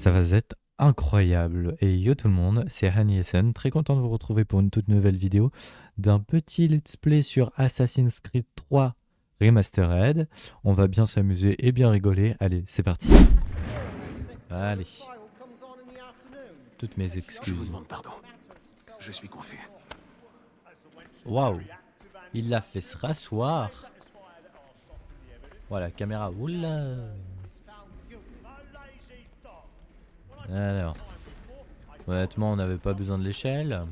Ça va être incroyable. Et yo tout le monde, c'est Haniesen, très content de vous retrouver pour une toute nouvelle vidéo d'un petit let's play sur Assassin's Creed 3 Remastered. On va bien s'amuser et bien rigoler. Allez, c'est parti. Allez, toutes mes Je excuses. vous demande pardon. Je suis confus. Waouh, il l'a fait se rasseoir. Voilà, caméra, oula. Alors, honnêtement, on n'avait pas besoin de l'échelle.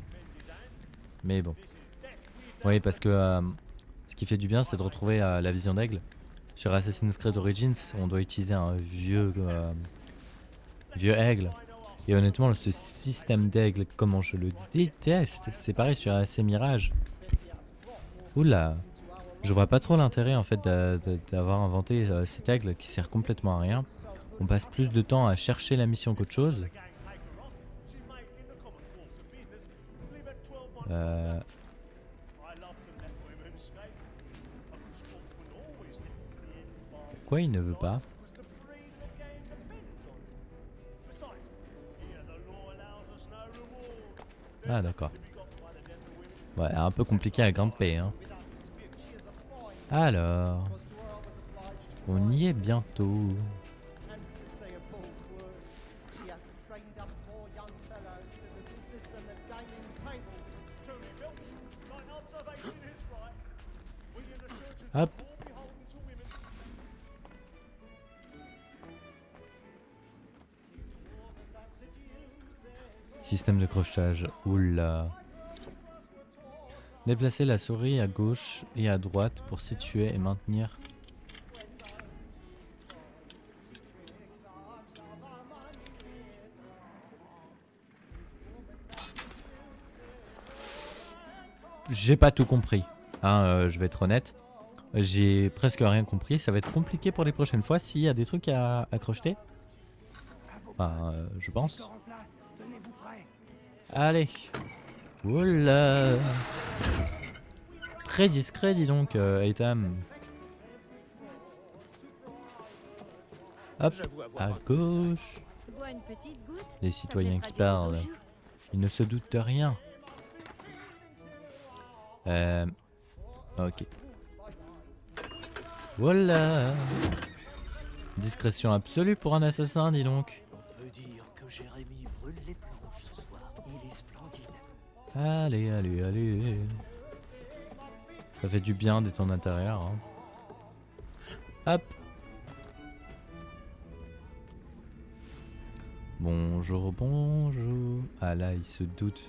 Mais bon. Oui, parce que ce qui fait du bien, c'est de retrouver la vision d'aigle. Sur Assassin's Creed Origins, on doit utiliser un vieux aigle. Et honnêtement, ce système d'aigle, comment je le déteste. C'est pareil sur AC Mirage. Oula, je vois pas trop l'intérêt en fait d'avoir inventé cet aigle qui sert complètement à rien. On passe plus de temps à chercher la mission qu'autre chose. Euh, Pourquoi il ne veut pas? Ah d'accord. Ouais, un peu compliqué à grimper, hein. Alors, on y est bientôt. Hop. Système de crochetage. Oula. Déplacer la souris à gauche et à droite pour situer et maintenir. J'ai pas tout compris. Hein, je vais être honnête. J'ai presque rien compris. Ça va être compliqué pour les prochaines fois s'il y a des trucs à crocheter. Enfin, je pense. Allez. Oula. Très discret, dis donc, Eitam. Hop, à gauche. Les citoyens qui parlent, ils ne se doutent de rien. Ok. Voilà. Discrétion absolue pour un assassin, dis donc. On peut dire que Jérémy brûle les planches ce soir. Il est splendide. Allez, allez, allez. Ça fait du bien d'être en intérieur. Hein. Hop. Bonjour, bonjour. Ah là, il se doute.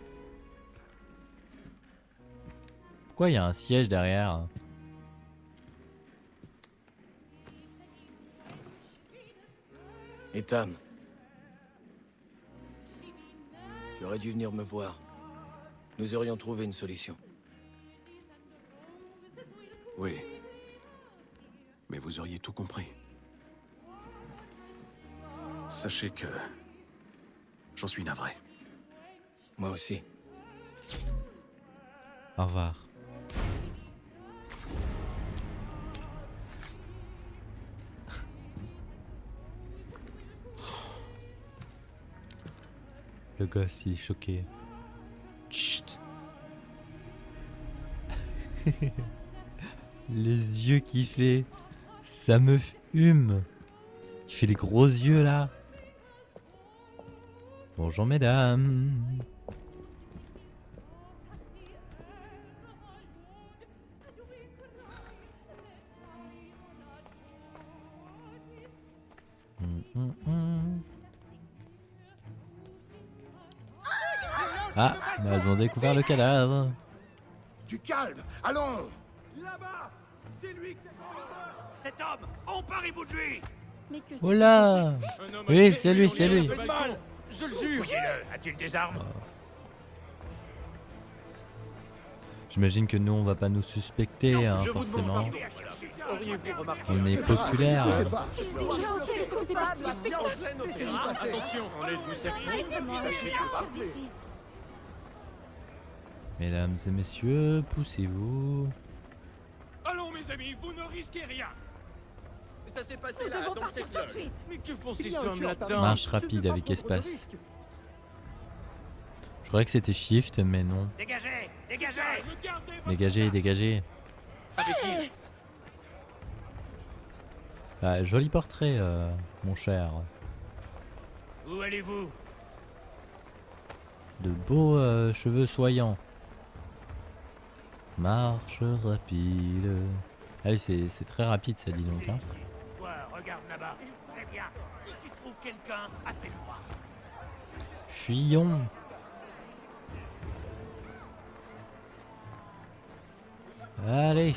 Pourquoi il y a un siège derrière? Ethan. Tu aurais dû venir me voir. Nous aurions trouvé une solution. Oui. Mais vous auriez tout compris. Sachez que... j'en suis navré. Moi aussi. Au revoir. Le gosse, il est choqué. Chut. Les yeux qu'il fait, ça me fume. Il fait les gros yeux là. Bonjour mesdames. Ah, bah, elles ont découvert le cadavre. Du calme. Allons. Là-bas! C'est lui qui Cet homme! Emparez-vous de lui! Oh là. Un homme Oui, a c'est tué lui, dans c'est les lui. rues de Balkon. Je le jure! Voyez-le! A-t-il des armes? J'imagine que nous, on va pas nous suspecter, hein, Je vous demande forcément. pardon. Auriez-vous remarqué On est populaire. Attention, on est du service. Mesdames et messieurs, poussez-vous. Allons, mes amis, vous ne risquez rien. Ça s'est passé Nous là, devons dans partir cette tout de loge. suite. Mais que font Il ces y a un sommes tueur par là-dedans? Marche ici. Je rapide ne veux avec pas prendre de espace. risque. Je croyais que c'était shift, mais non. Dégagez! Dégagez! Dégagez, dégagez. Imbécile! Ah, joli portrait, mon cher. Où allez-vous? De beaux cheveux soyants. Marche rapide. Ah oui, c'est très rapide, ça dit donc. Hein. Toi, regarde là-bas. Très bien. Si tu trouves quelqu'un, appelle-moi. Fuyons. Allez.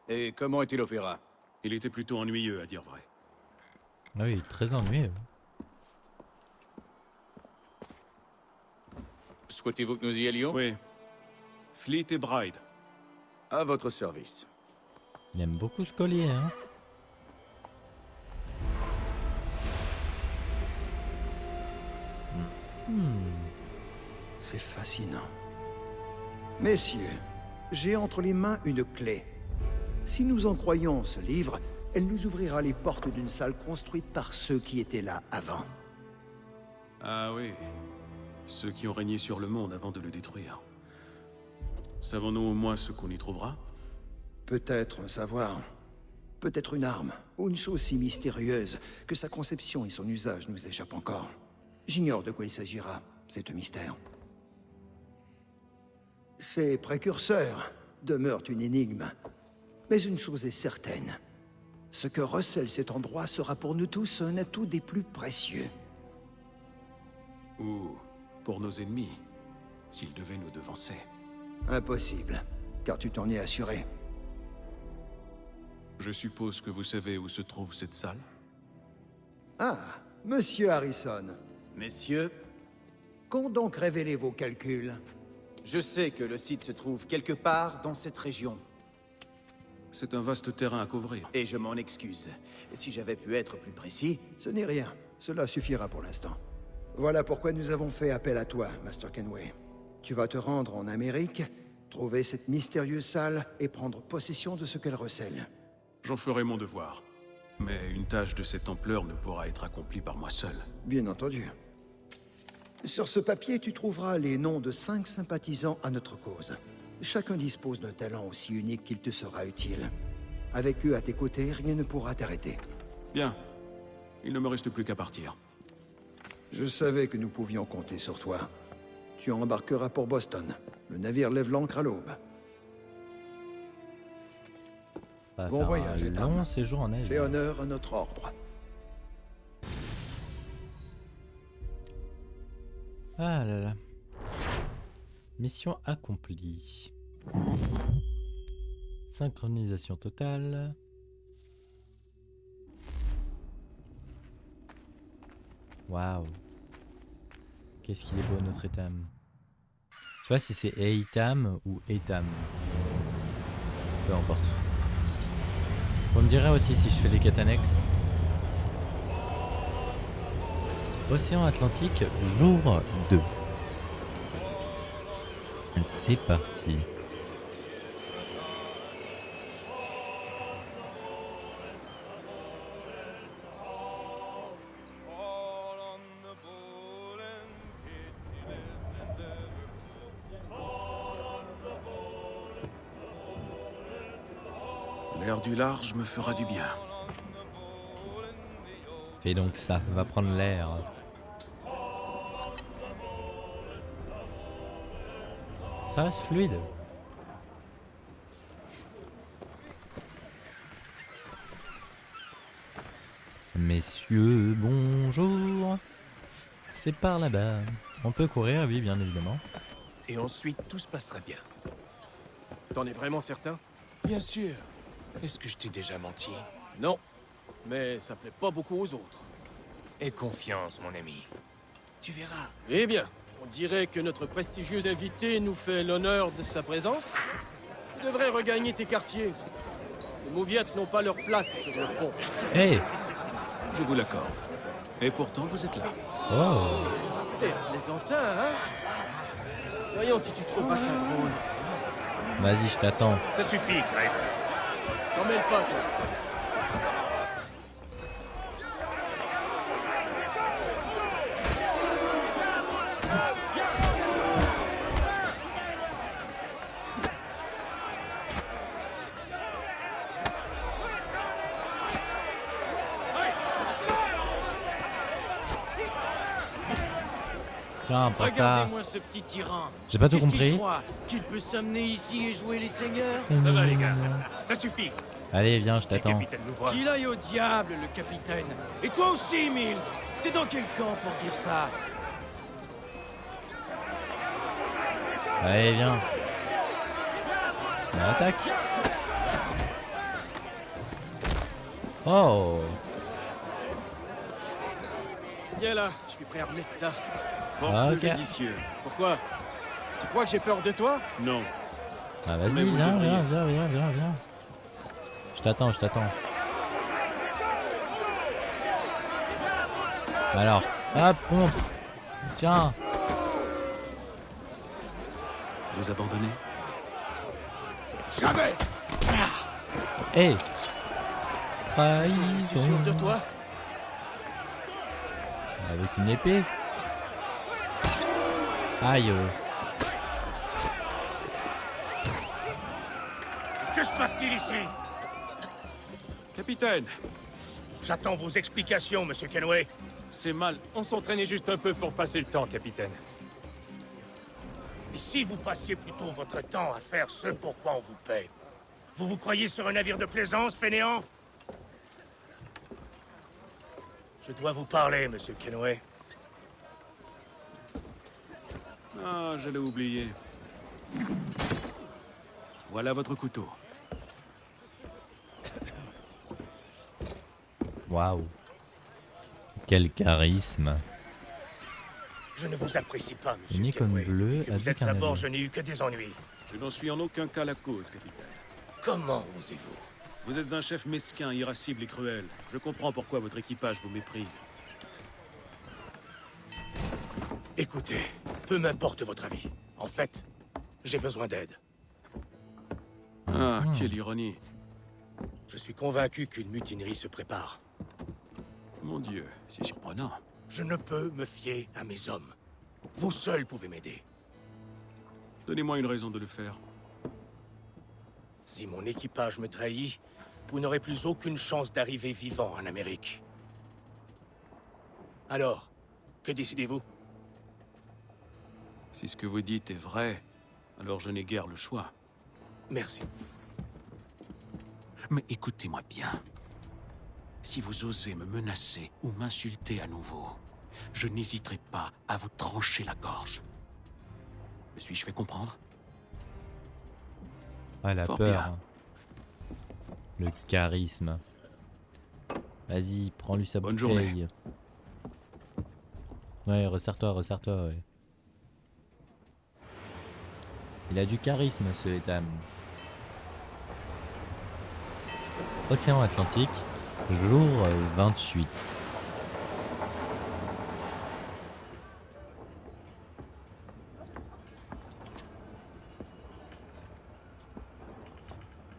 Et comment était l'opéra? Il était plutôt ennuyeux, à dire vrai. Ah oui, très ennuyeux. Souhaitez-vous que nous y allions? Oui. Fleet et Bride. À votre service. Il aime beaucoup ce collier, hein. C'est fascinant. Messieurs, j'ai entre les mains une clé. Si nous en croyons ce livre, elle nous ouvrira les portes d'une salle construite par ceux qui étaient là avant. Ah oui. Ceux qui ont régné sur le monde avant de le détruire. Savons-nous au moins ce qu'on y trouvera? Peut-être un savoir, peut-être une arme, ou une chose si mystérieuse que sa conception et son usage nous échappent encore. J'ignore de quoi il s'agira, c'est un mystère. Ces précurseurs demeurent une énigme. Mais une chose est certaine. Ce que recèle cet endroit sera pour nous tous un atout des plus précieux. Ou pour nos ennemis, s'ils devaient nous devancer. Impossible, car tu t'en es assuré. Je suppose que vous savez où se trouve cette salle? Ah, Monsieur Harrison, Messieurs, qu'ont donc révélé vos calculs? je sais que le site se trouve quelque part dans cette région, C'est un vaste terrain à couvrir. et je m'en excuse. Si j'avais pu être plus précis, Ce n'est rien, cela suffira pour l'instant. Voilà pourquoi nous avons fait appel à toi, Master Kenway. Tu vas te rendre en Amérique, trouver cette mystérieuse salle et prendre possession de ce qu'elle recèle. J'en ferai mon devoir. Mais une tâche de cette ampleur ne pourra être accomplie par moi seul. Bien entendu. Sur ce papier, tu trouveras les noms de 5 sympathisants à notre cause. Chacun dispose d'un talent aussi unique qu'il te sera utile. Avec eux à tes côtés, rien ne pourra t'arrêter. Bien. Il ne me reste plus qu'à partir. Je savais que nous pouvions compter sur toi. Tu embarqueras pour Boston. Le navire lève l'ancre à l'aube. Ça va Bon faire voyage, un Ethan. long séjour en Fais navire. honneur à notre ordre. Ah là là. Mission accomplie. Synchronisation totale. Waouh. Qu'est-ce qu'il est beau notre Etam. Je sais pas si c'est Eitam ou Etam. Peu importe. Vous me direz aussi si je fais des quêtes annexes. Océan Atlantique, jour 2. C'est parti. L'air du large me fera du bien. Fais donc ça, va prendre l'air. Ça reste fluide. Messieurs, bonjour. C'est par là-bas. On peut courir, oui, bien évidemment. Et ensuite, tout se passera bien. T'en es vraiment certain? Bien sûr. Est-ce que je t'ai déjà menti? Non. Mais ça plaît pas beaucoup aux autres. Aie confiance, mon ami. Tu verras. Eh bien, on dirait que notre prestigieux invité nous fait l'honneur de sa présence. Tu devrais regagner tes quartiers. Les Mauviettes n'ont pas leur place sur leur pont. Hey, Je vous l'accorde. Et pourtant, vous êtes là. Oh. T'es un plaisantin, hein? Voyons si tu trouves pas ça drôle. Vas-y, je t'attends. Ça suffit, Graves. T'en mêles pas, toi. Tiens, prends ça. Regardez-moi ce petit tyran. J'ai pas tout Qu'est-ce qu'il compris. croit qu'il peut s'amener ici et jouer les seigneurs? Ça va, les gars. Ça suffit. Allez, viens, je Le t'attends. capitaine nous voit. Qu'il aille au diable, le capitaine. Et toi aussi, Mills. T'es dans quel camp pour dire ça? Allez, viens. On attaque. Oh. Viens là, je suis prêt à remettre ça. Fort Ah, peu ok. judicieux. Pourquoi? Tu crois que j'ai peur de toi? Non. Ah, Mais vas-y, vous viens, devriez. viens. Je t'attends, je t'attends. Alors, hop, contre. Tiens. Vous abandonnez? Jamais! Hé. C'est sûr de Trahison. toi? Avec une épée. Aïe. Que se passe-t-il ici? Capitaine, J'attends vos explications, monsieur Kenway. c'est mal. On s'entraînait juste un peu pour passer le temps, capitaine. Et si vous passiez plutôt votre temps à faire ce pour quoi on vous paie? Vous vous croyez sur un navire de plaisance, fainéant? Je dois vous parler, monsieur Kenway. Ah, je l'ai oublié. Voilà votre couteau. Waouh. Quel charisme. Je ne vous apprécie pas, monsieur Une icône Kenway. bleue Que a vous dit êtes qu'un à bord, navire. je n'ai eu que des ennuis. Je n'en suis en aucun cas la cause, capitaine. Comment osez-vous? Vous êtes un chef mesquin, irascible et cruel. Je comprends pourquoi votre équipage vous méprise. Écoutez, peu m'importe votre avis. En fait, j'ai besoin d'aide. Ah, quelle ironie. Je suis convaincu qu'une mutinerie se prépare. Mon Dieu, c'est surprenant. Je ne peux me fier à mes hommes. Vous seuls pouvez m'aider. Donnez-moi une raison de le faire. Si mon équipage me trahit, vous n'aurez plus aucune chance d'arriver vivant en Amérique. Alors, que décidez-vous? Si ce que vous dites est vrai, alors je n'ai guère le choix. Merci. Mais écoutez-moi bien. Si vous osez me menacer ou m'insulter à nouveau, je n'hésiterai pas à vous trancher la gorge. Me suis-je fait comprendre? Ah, la Fort peur. bien. Hein. Le charisme. Vas-y, prends-lui sa Bonne bouteille. Ouais, resserre-toi, ouais. Il a du charisme, ce Ethan. Océan Atlantique, jour 28.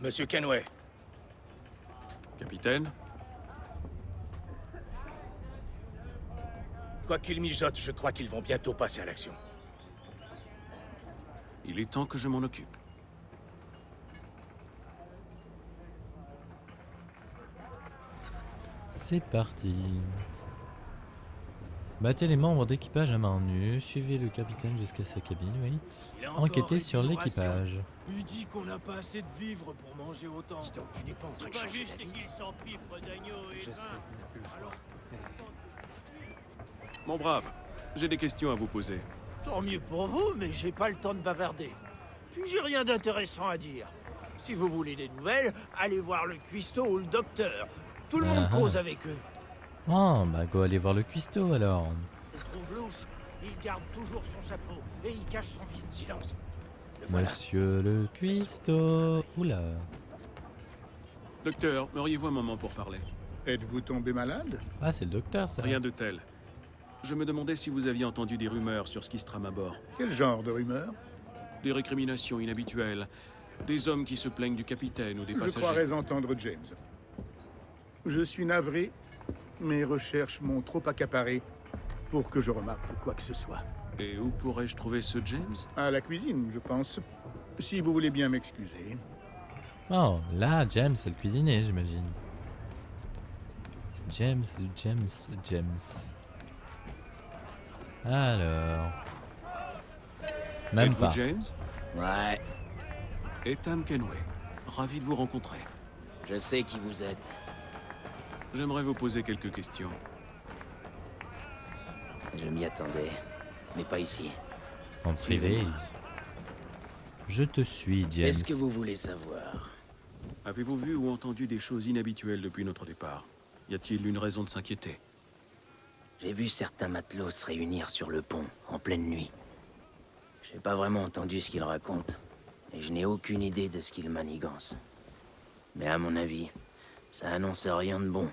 Monsieur Kenway, Capitaine, quoi qu'ils mijotent, je crois qu'ils vont bientôt passer à l'action. il est temps que je m'en occupe. C'est parti. Battez les membres d'équipage à main nue, suivez le capitaine jusqu'à sa cabine, oui. Il a encore Enquêtez sur réduit nos rations. l'équipage. Il dit qu'on n'a pas assez de vivres pour manger autant. Dis donc, tu n'es pas en train de changer d'avis. Je sais, on n'a plus le choix. Mon brave, j'ai des questions à vous poser. Tant mieux pour vous, mais j'ai pas le temps de bavarder. Puis j'ai rien d'intéressant à dire. Si vous voulez des nouvelles, allez voir le cuistot ou le docteur. Tout le monde Ah. cause avec eux. Oh, bah go aller voir le cuistot alors. On le trouve louche. Il garde toujours son chapeau et il cache son visage. Silence. Le voilà. Monsieur le cuistot. Oula. Docteur, auriez-vous un moment pour parler? Êtes-vous tombé malade? Ah, c'est le docteur, ça. Rien de tel. Je me demandais si vous aviez entendu des rumeurs sur ce qui se trame à bord. Quel genre de rumeur? Des récriminations inhabituelles. Des hommes qui se plaignent du capitaine ou des Je passagers. croirais entendre James. Je suis navré. Mes recherches m'ont trop accaparé pour que je remarque quoi que ce soit. Et où pourrais-je trouver ce James? À la cuisine, je pense. Si vous voulez bien m'excuser. Oh, là, James, c'est le cuisinier, j'imagine. James. Alors... Même Êtes-vous pas. James? Ouais, Ethan Kenway. Ravi de vous rencontrer. je sais qui vous êtes. J'aimerais vous poser quelques questions. Je m'y attendais, mais pas ici. En privé. Je te suis, James. Qu'est-ce que vous voulez savoir? Avez-vous vu ou entendu des choses inhabituelles depuis notre départ? Y a-t-il une raison de s'inquiéter? J'ai vu certains matelots se réunir sur le pont, en pleine nuit. J'ai pas vraiment entendu ce qu'ils racontent, et je n'ai aucune idée de ce qu'ils manigancent. Mais à mon avis, ça annonce rien de bon.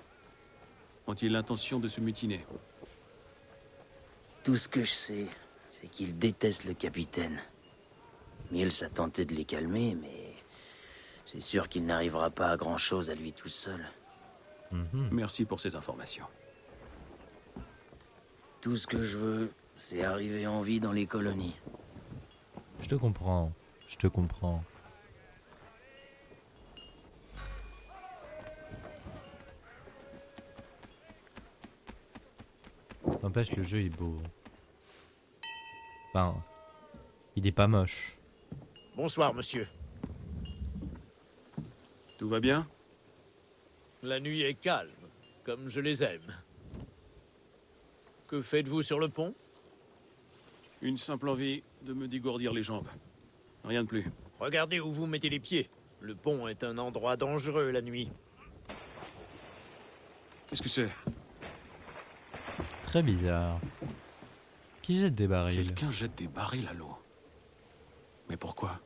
Ont-ils l'intention de se mutiner? Tout ce que je sais, c'est qu'ils détestent le capitaine. Mills a tenté de les calmer, mais c'est sûr qu'il n'arrivera pas à grand-chose à lui tout seul. Merci pour ces informations. Tout ce que je veux, c'est arriver en vie dans les colonies. Je te comprends. Je te comprends. N'empêche, le jeu est beau. Enfin, il est pas moche. Bonsoir, monsieur. Tout va bien? La nuit est calme, comme je les aime. Que faites-vous sur le pont? Une simple envie de me dégourdir les jambes. Rien de plus. Regardez où vous mettez les pieds. Le pont est un endroit dangereux la nuit. Qu'est-ce que c'est? Très bizarre. Qui jette des barils? Quelqu'un jette des barils à l'eau. Mais pourquoi?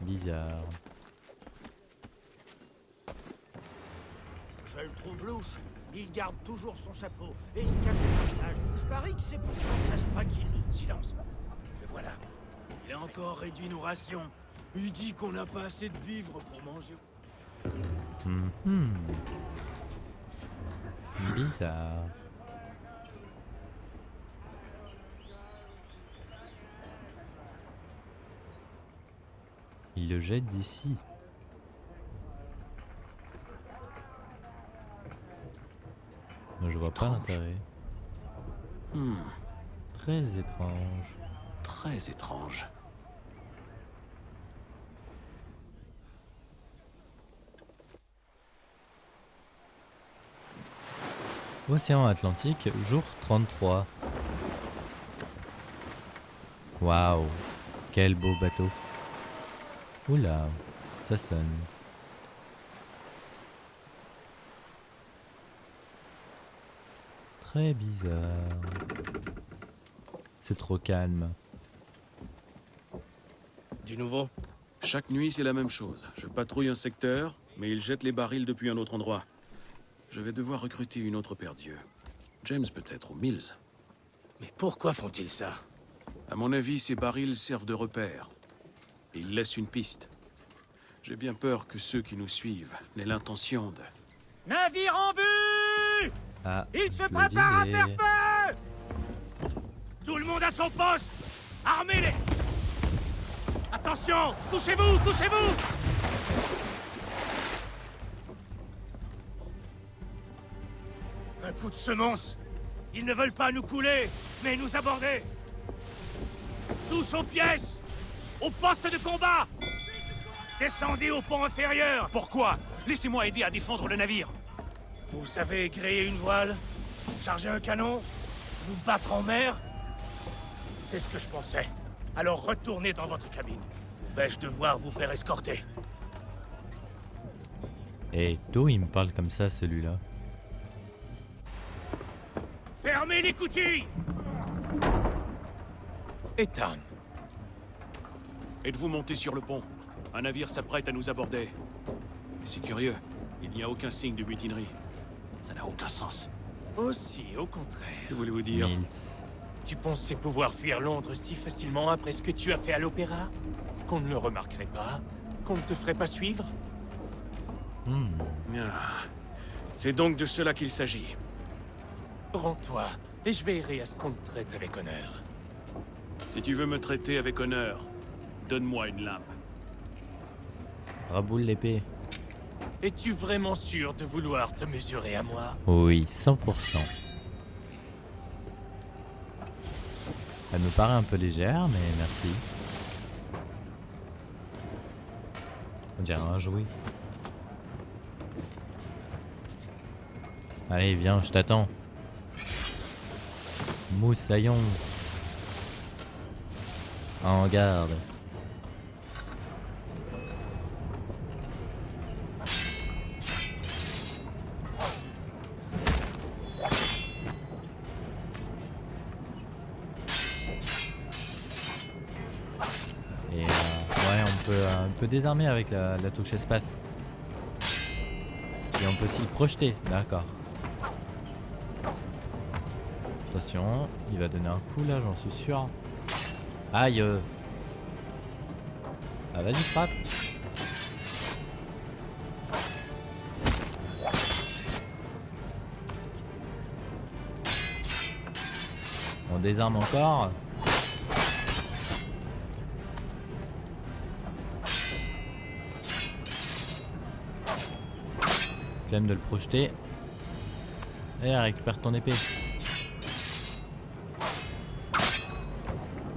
Bizarre. Je le trouve louche. Il garde toujours son chapeau et il cache le visage. Je parie que c'est pour qu'on sache pas qu'il nous... Silence. Le voilà. Il a encore réduit nos rations. Il dit qu'on n'a pas assez de vivres pour manger. Bizarre. Il le jette d'ici. Je vois pas l'intérêt. Très étrange. Très étrange. Océan Atlantique, jour 33. Waouh, quel beau bateau. Oula, ça sonne. Très bizarre. C'est trop calme. Du nouveau? Chaque nuit, c'est la même chose. Je patrouille un secteur, mais ils jettent les barils depuis un autre endroit. Je vais devoir recruter une autre paire d'yeux. James peut-être, ou Mills. Mais pourquoi font-ils ça? À mon avis, ces barils servent de repère. Et ils laissent une piste. J'ai bien peur que ceux qui nous suivent n'aient l'intention de... Navire en vue! Ah, Il se je le prépare à disais. faire feu! Tout le monde à son poste! Armez-les! Attention! Touchez-vous! Touchez-vous! Un coup de semonce! Ils ne veulent pas nous couler, mais nous aborder! Tous aux pièces! Au poste de combat! Descendez au pont inférieur! Pourquoi? Laissez-moi aider à défendre le navire. Vous savez gréer une voile? Charger un canon? Vous battre en mer? C'est ce que je pensais. Alors retournez dans votre cabine. Vais-je devoir vous faire escorter? Et d'où il me parle comme ça, celui-là? Fermez les coutilles! Ethan, Êtes-vous monté sur le pont? Un navire s'apprête à nous aborder. C'est curieux, il n'y a aucun signe de mutinerie. Ça n'a aucun sens. Aussi, au contraire. Que voulez-vous dire? Mills. Tu pensais pouvoir fuir Londres si facilement après ce que tu as fait à l'opéra? Qu'on ne le remarquerait pas? Qu'on ne te ferait pas suivre? Ah, c'est donc de cela qu'il s'agit. Rends-toi, et je veillerai à ce qu'on te traite avec honneur. Si tu veux me traiter avec honneur, donne-moi une lame. Raboule l'épée. Es-tu vraiment sûr de vouloir te mesurer à moi? Oui, 100%. Elle me paraît un peu légère, mais merci. On dirait un jouet. Allez, viens, je t'attends. Moussaillon. En garde. Et ouais, on peut désarmer avec la touche espace. Et on peut aussi projeter, d'accord. Attention, il va donner un coup là, j'en suis sûr. Aïe. Ah vas-y, frappe. On désarme encore. Flemme de le projeter. Et récupère ton épée.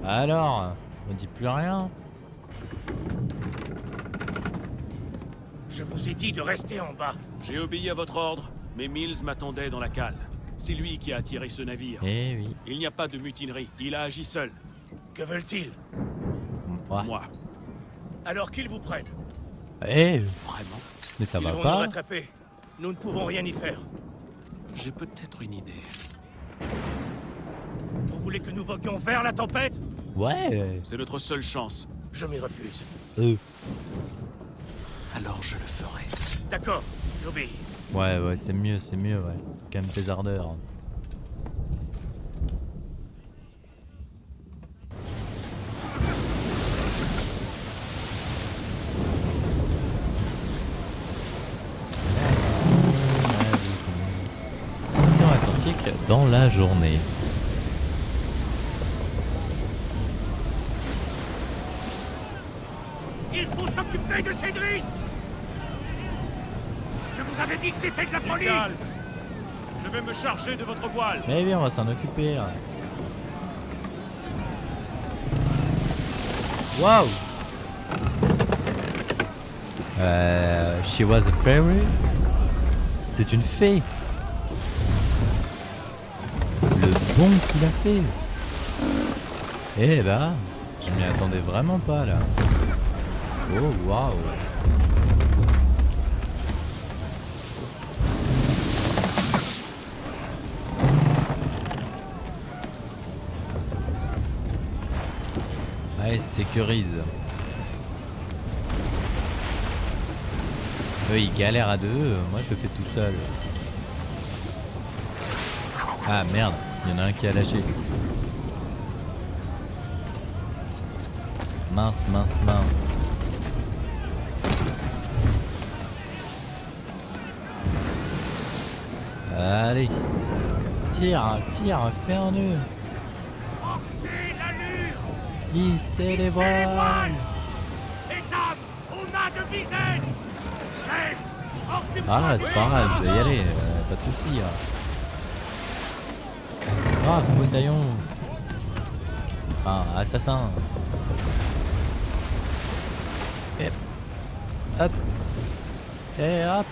Alors, on dit plus rien. Je vous ai dit de rester en bas. J'ai obéi à votre ordre, mais Mills m'attendait dans la cale. C'est lui qui a attiré ce navire. Eh oui. Il n'y a pas de mutinerie, il a agi seul. Que veulent-ils? Ouais. Moi. Alors qu'ils vous prennent. Eh, Vraiment? mais ça Ils va vont nous pas. rattraper. Nous ne pouvons rien y faire. J'ai peut-être une idée. Vous voulez que nous voguions vers la tempête? Ouais. C'est notre seule chance. Je m'y refuse. Alors je le ferai. D'accord, j'obéis. Ouais, c'est mieux, ouais. Calme tes ardeurs. Océan Atlantique dans la journée. Il faut s'occuper de Cédric! Je vous avais dit que c'était de la folie! Calme. Je vais me charger de votre voile. Mais oui, on va s'en occuper. Waouh! She was a fairy? C'est une fée. Le bond qu'il a fait. Eh bah, je m'y attendais vraiment pas là. Oh waouh! Allez, sécurise. Eux ils galèrent à deux, moi je le fais tout seul. Ah merde, il y en a un qui a lâché. Mince. Allez. Tire, fais un nœud. Forcez l'allure! Hissez les voiles. Étape! On a de visaine! James! Occupe-toi Ah, de c'est pas grave, je vais y aller, pas de soucis. Ah, moussaillon. Ah, assassin. Et hop. Et hop.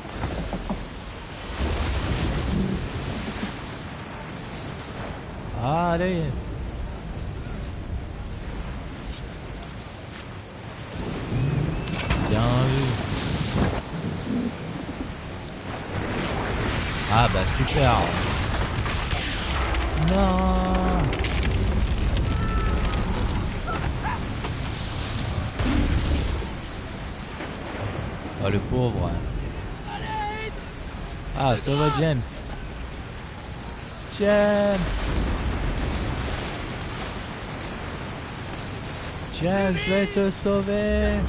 Allez. Bien vu. Ah bah super. Non. Oh le pauvre. Ah, ça va James. James. James, je vais te sauver.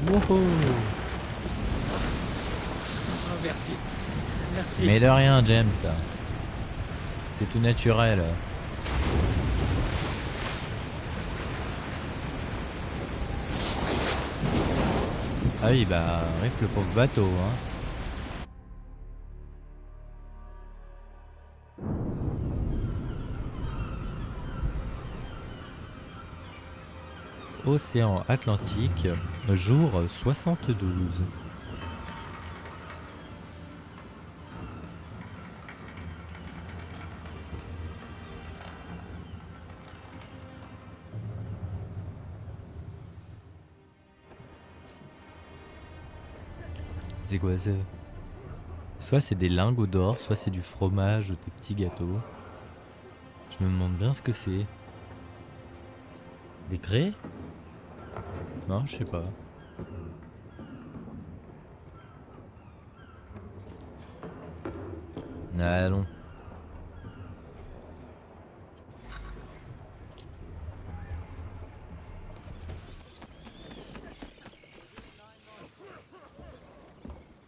Wouhou. Oh, merci. Merci. Mais de rien James. C'est tout naturel. Ah oui, bah, rip le pauvre bateau, hein. Océan Atlantique, jour 72. C'est quoi ça? Soit c'est des lingots d'or, soit c'est du fromage ou des petits gâteaux. Je me demande bien ce que c'est. Des grès? Non, je sais pas. Allons.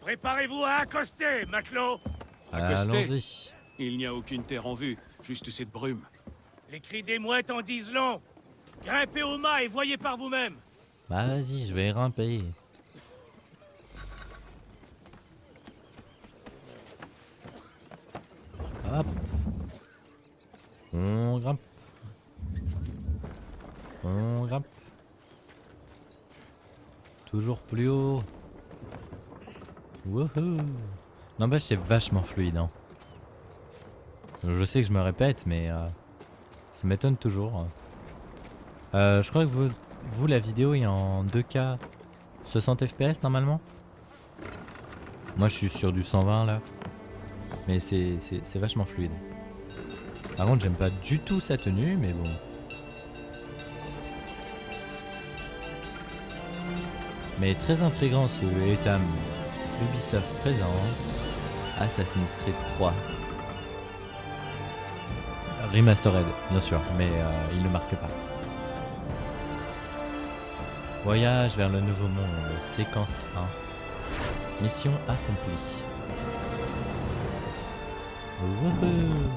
Préparez-vous à accoster, matelot. Allons-y. Il n'y a aucune terre en vue, juste cette brume. Les cris des mouettes en disent long. Grimpez au mât et voyez par vous-même. Bah vas-y, je vais grimper. Hop. On grimpe. On grimpe. Toujours plus haut. Wouhou. N'empêche, c'est vachement fluide. Hein. Je sais que je me répète, mais ça m'étonne toujours. Je crois que vous, la vidéo est en 2K 60 FPS normalement. Moi, je suis sur du 120 là. Mais c'est vachement fluide. Par contre, j'aime pas du tout sa tenue, mais bon. Mais très intriguant ce Etam. Ubisoft présente Assassin's Creed 3. Remastered, bien sûr, mais il ne marque pas. Voyage vers le nouveau monde, séquence 1. Mission accomplie. Wouhou!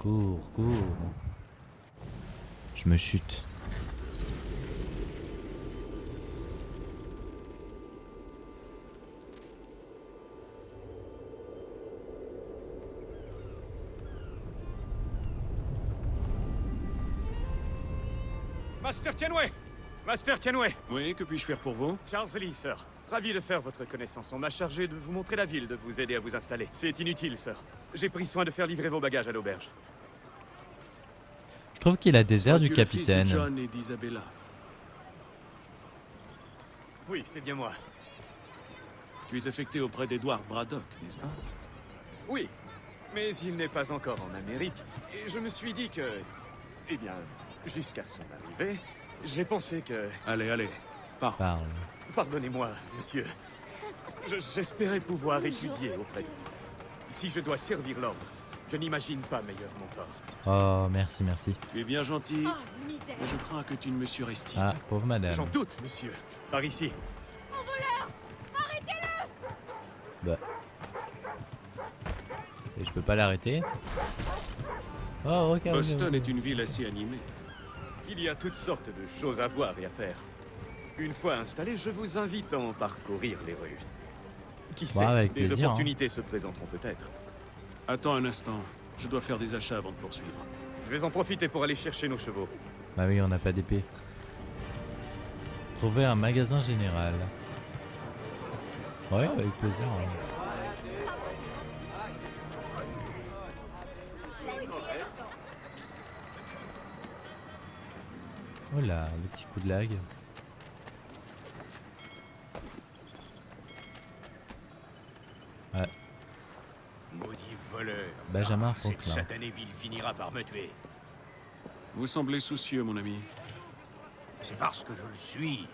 Cours, cours. Je me chute. Master Kenway! Master Kenway! Oui, que puis-je faire pour vous? Charles Lee, sir. Ravi de faire votre connaissance. On m'a chargé de vous montrer la ville, de vous aider à vous installer. C'est inutile, sir. J'ai pris soin de faire livrer vos bagages à l'auberge. Je trouve qu'il a des airs du Sois-tu le fils de capitaine. John et d'Isabella. Oui, c'est bien moi. Tu es affecté auprès d'Edward Braddock, n'est-ce pas? Oui, mais il n'est pas encore en Amérique. Et je me suis dit que... Eh bien, jusqu'à son arrivée, j'ai pensé que... Allez, allez, pars. Parle. Pardonnez-moi, monsieur. J'espérais pouvoir étudier auprès de vous. Si je dois servir l'ordre, je n'imagine pas meilleur mentor. Oh, merci, merci. Tu es bien gentil, Oh, misère. mais je crains que tu ne me surestimes. Ah, pauvre madame. J'en doute, monsieur. Par ici. Mon voleur! Arrêtez-le! Bah. Et je peux pas l'arrêter. Oh, ok. Boston est une ville assez animée. Il y a toutes sortes de choses à voir et à faire. Une fois installé, je vous invite à en parcourir les rues. Qui sait, avec des plaisir, opportunités se présenteront peut-être. Attends un instant, je dois faire des achats avant de poursuivre. Je vais en profiter pour aller chercher nos chevaux. Bah oui, on n'a pas d'épée. Trouver un magasin général. Ouais, avec plaisir. Oh là, le petit coup de lag. Benjamin Cette Franklin. satanée ville finira par me tuer. Vous semblez soucieux, mon ami. C'est parce que je le suis.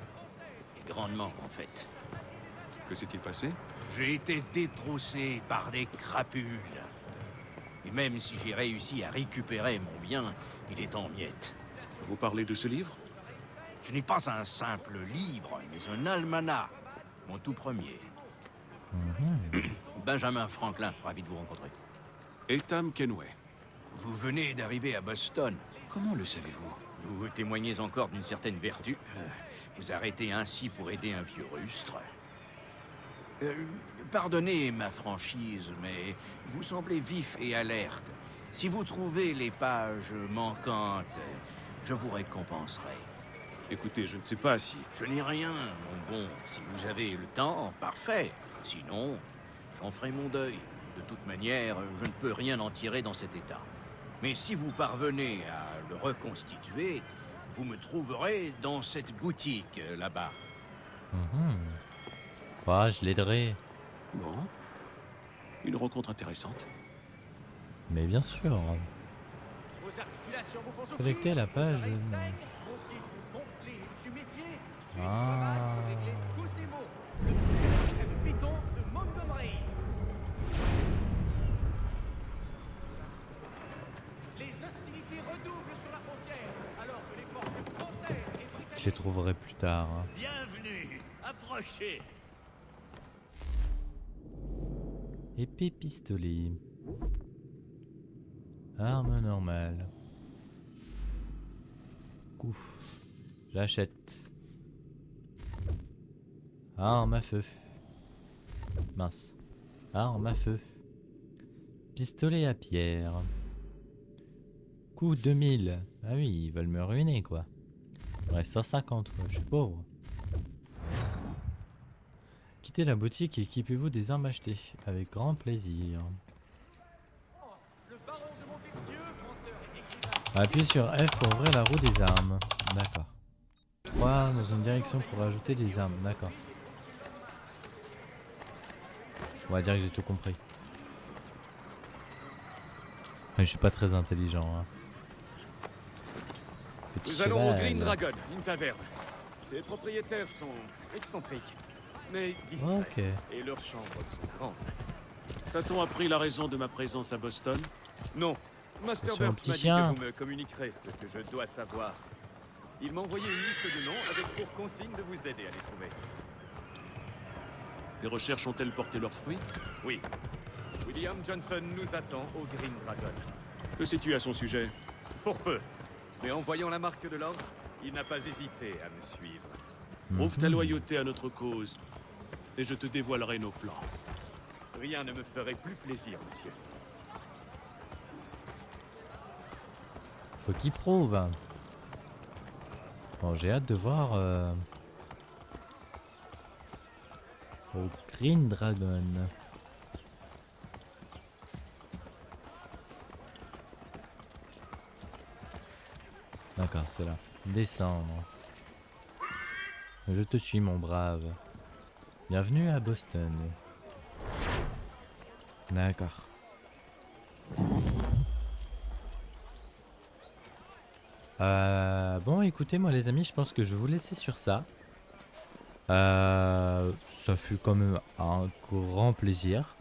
Et grandement, en fait. Que s'est-il passé? J'ai été détroussé par des crapules. Et même si j'ai réussi à récupérer mon bien, il est en miettes. Vous parlez de ce livre? Ce n'est pas un simple livre, mais un almanach. Mon tout premier. Benjamin Franklin, ravi de vous rencontrer. Etam Kenway. Vous venez d'arriver à Boston. Comment le savez-vous? Vous témoignez encore d'une certaine vertu. Vous arrêtez ainsi pour aider un vieux rustre. Pardonnez ma franchise, mais vous semblez vif et alerte. Si vous trouvez les pages manquantes, je vous récompenserai. Écoutez, je ne sais pas si... Je n'ai rien, mon bon. Si vous avez le temps, parfait. Sinon, j'en ferai mon deuil. De toute manière, je ne peux rien en tirer dans cet état. Mais si vous parvenez à le reconstituer, vous me trouverez dans cette boutique là-bas. Ah, je l'aiderai. Bon. Une rencontre intéressante. Mais bien sûr. Collecter la page. Ah. Je les trouverai plus tard. Hein. Bienvenue, approchez. Épée pistolet. Arme normale. Ouf. J'achète. Arme à feu. Mince. Arme à feu. Pistolet à pierre. Coût 2000. Ah oui, ils veulent me ruiner quoi. Ouais, 150 quoi, je suis pauvre. Quittez la boutique et équipez-vous des armes achetées. Avec grand plaisir. Appuyez sur F pour ouvrir la roue des armes. D'accord. 3 dans une direction pour ajouter des armes. D'accord. On va dire que j'ai tout compris. Mais je suis pas très intelligent. Hein. Petit Nous allons au cheval. Green Dragon, une taverne. Ses propriétaires sont excentriques, mais discrets. Ok. Et leurs chambres sont grandes. T'a-t-on appris la raison de ma présence à Boston? Non. Master Sur un Burt petit m'a dit chien. que vous me communiquerez ce que je dois savoir. Il m'a envoyé une liste de noms avec pour consigne de vous aider à les trouver. Les recherches ont-elles porté leurs fruits? Oui. William Johnson nous attend au Green Dragon. Que sais-tu à son sujet? Fort peu. Mais en voyant la marque de l'ordre, il n'a pas hésité à me suivre. Prouve ta loyauté à notre cause, et je te dévoilerai nos plans. Rien ne me ferait plus plaisir, monsieur. Faut qu'il prouve. Bon, j'ai hâte de voir au Green Dragon. D'accord, c'est là. Descendre. Je te suis, mon brave. Bienvenue à Boston. D'accord. Bon, écoutez, moi les amis, je pense que je vais vous laisser sur ça. Ça fut quand même un grand plaisir.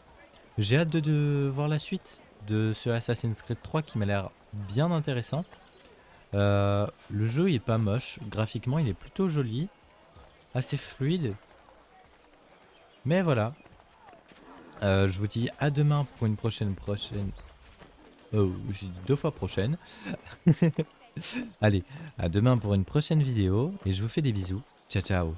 J'ai hâte de voir la suite de ce Assassin's Creed 3 qui m'a l'air bien intéressant. Le jeu il est pas moche, graphiquement il est plutôt joli, assez fluide. Mais voilà. Je vous dis à demain pour une prochaine. Oh, j'ai dit 2 fois prochaine. Allez, à demain pour une prochaine vidéo et je vous fais des bisous. Ciao ciao.